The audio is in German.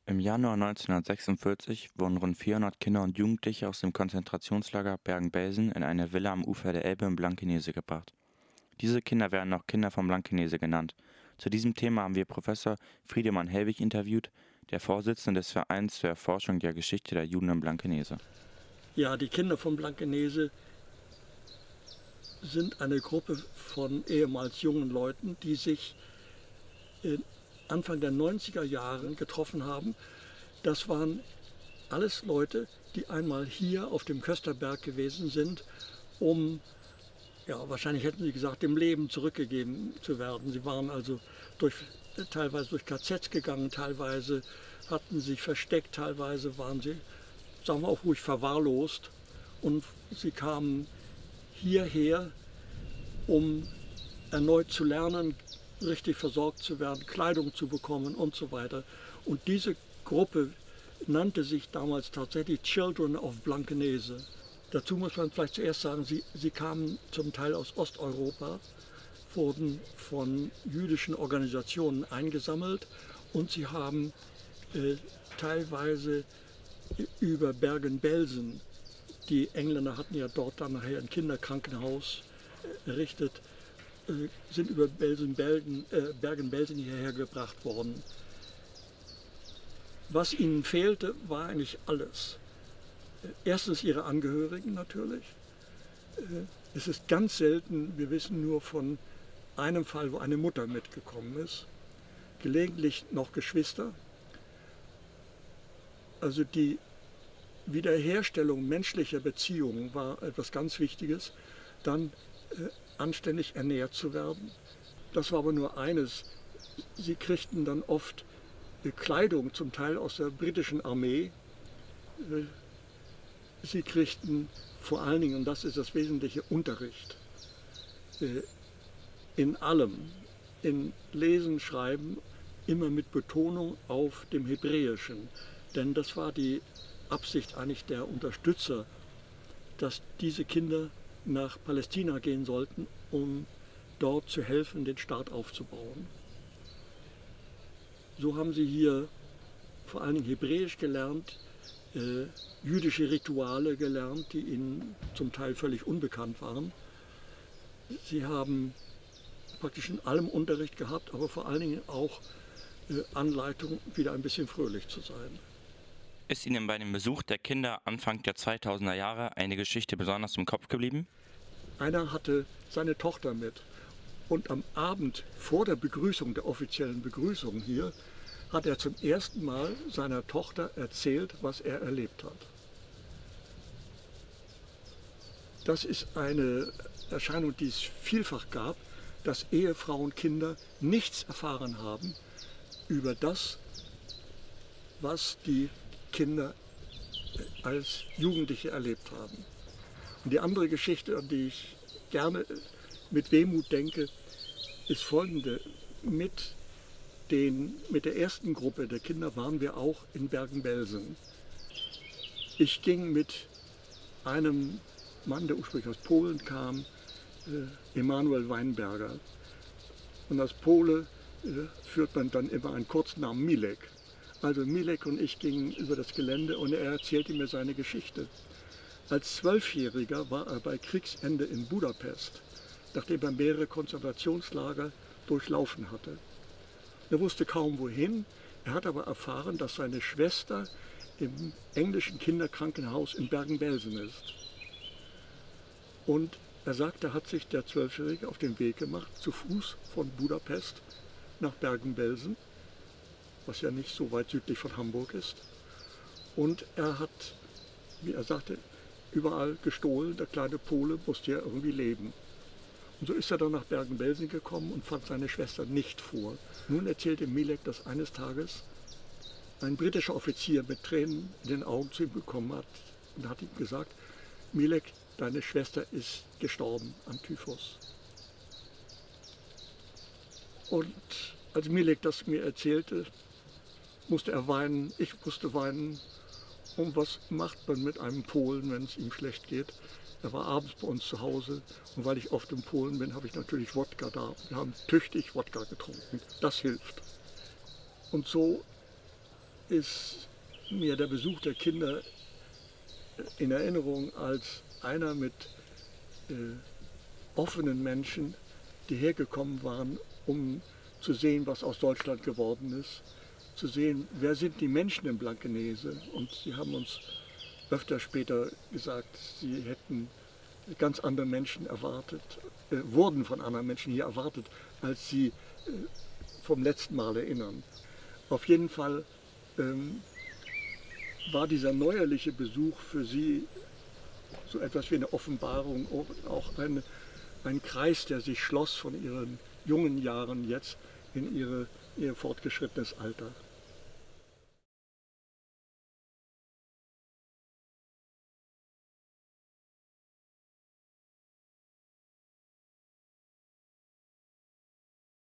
Im Januar 1946 wurden rund 400 Kinder und Jugendliche aus dem Konzentrationslager Bergen-Belsen in eine Villa am Ufer der Elbe in Blankenese gebracht. Diese Kinder werden auch Kinder von Blankenese genannt. Zu diesem Thema haben wir Professor Friedemann Hellwig interviewt, der Vorsitzende des Vereins zur Erforschung der Geschichte der Juden in Blankenese. Ja, die Kinder von Blankenese sind eine Gruppe von ehemals jungen Leuten, die sich Anfang der 90er Jahre getroffen haben. Das waren alles Leute, die einmal hier auf dem Kösterberg gewesen sind, um, ja, wahrscheinlich hätten sie gesagt, dem Leben zurückgegeben zu werden. Sie waren also teilweise durch KZs gegangen, teilweise hatten sich versteckt, teilweise waren sie, sagen wir auch ruhig, verwahrlost. Und sie kamen hierher, um erneut zu lernen, richtig versorgt zu werden, Kleidung zu bekommen und so weiter. Und diese Gruppe nannte sich damals tatsächlich Children of Blankenese. Dazu muss man vielleicht zuerst sagen, sie kamen zum Teil aus Osteuropa, wurden von jüdischen Organisationen eingesammelt und sie haben teilweise über Bergen-Belsen, die Engländer hatten ja dort dann nachher ein Kinderkrankenhaus errichtet, sind über Bergen-Belsen hierher gebracht worden. Was ihnen fehlte, war eigentlich alles. Erstens ihre Angehörigen natürlich. Es ist ganz selten, wir wissen nur von einem Fall, wo eine Mutter mitgekommen ist. Gelegentlich noch Geschwister. Also die Wiederherstellung menschlicher Beziehungen war etwas ganz Wichtiges. Dann anständig ernährt zu werden. Das war aber nur eines. Sie kriegten dann oft Kleidung, zum Teil aus der britischen Armee. Sie kriegten vor allen Dingen, und das ist das Wesentliche, Unterricht. In allem, in Lesen, Schreiben, immer mit Betonung auf dem Hebräischen. Denn das war die Absicht eigentlich der Unterstützer, dass diese Kinder nach Palästina gehen sollten, um dort zu helfen, den Staat aufzubauen. So haben sie hier vor allen Dingen Hebräisch gelernt, jüdische Rituale gelernt, die ihnen zum Teil völlig unbekannt waren. Sie haben praktisch in allem Unterricht gehabt, aber vor allen Dingen auch Anleitung, wieder ein bisschen fröhlich zu sein. Ist Ihnen bei dem Besuch der Kinder Anfang der 2000er Jahre eine Geschichte besonders im Kopf geblieben? Einer hatte seine Tochter mit und am Abend vor der Begrüßung, der offiziellen Begrüßung hier, hat er zum ersten Mal seiner Tochter erzählt, was er erlebt hat. Das ist eine Erscheinung, die es vielfach gab, dass Ehefrauen und Kinder nichts erfahren haben über das, was die Kinder als Jugendliche erlebt haben. Und die andere Geschichte, an die ich gerne mit Wehmut denke, ist folgende. Mit der ersten Gruppe der Kinder waren wir auch in Bergen-Belsen. Ich ging mit einem Mann, der ursprünglich aus Polen kam, Emanuel Weinberger. Und als Pole führt man dann immer einen Kurznamen Milek. Also Milek und ich gingen über das Gelände und er erzählte mir seine Geschichte. Als 12-Jähriger war er bei Kriegsende in Budapest, nachdem er mehrere Konzentrationslager durchlaufen hatte. Er wusste kaum wohin, er hat aber erfahren, dass seine Schwester im englischen Kinderkrankenhaus in Bergen-Belsen ist. Und er sagte, da hat sich der 12-Jährige auf den Weg gemacht, zu Fuß von Budapest nach Bergen-Belsen, was ja nicht so weit südlich von Hamburg ist. Und er hat, wie er sagte, überall gestohlen. Der kleine Pole musste ja irgendwie leben. Und so ist er dann nach Bergen-Belsen gekommen und fand seine Schwester nicht vor. Nun erzählte Milek, dass eines Tages ein britischer Offizier mit Tränen in den Augen zu ihm gekommen hat und hat ihm gesagt, Milek, deine Schwester ist gestorben an Typhus. Und als Milek das mir erzählte, musste er weinen, ich musste weinen. Und was macht man mit einem Polen, wenn es ihm schlecht geht? Er war abends bei uns zu Hause und weil ich oft in Polen bin, habe ich natürlich Wodka da. Wir haben tüchtig Wodka getrunken. Das hilft. Und so ist mir der Besuch der Kinder in Erinnerung als einer mit offenen Menschen, die hergekommen waren, um zu sehen, was aus Deutschland geworden ist, zu sehen, wer sind die Menschen in Blankenese. Und sie haben uns öfter später gesagt, sie hätten ganz andere Menschen erwartet, wurden von anderen Menschen hier erwartet, als sie vom letzten Mal erinnern. Auf jeden Fall war dieser neuerliche Besuch für sie so etwas wie eine Offenbarung, auch ein Kreis, der sich schloss von ihren jungen Jahren jetzt in ihr fortgeschrittenes Alter.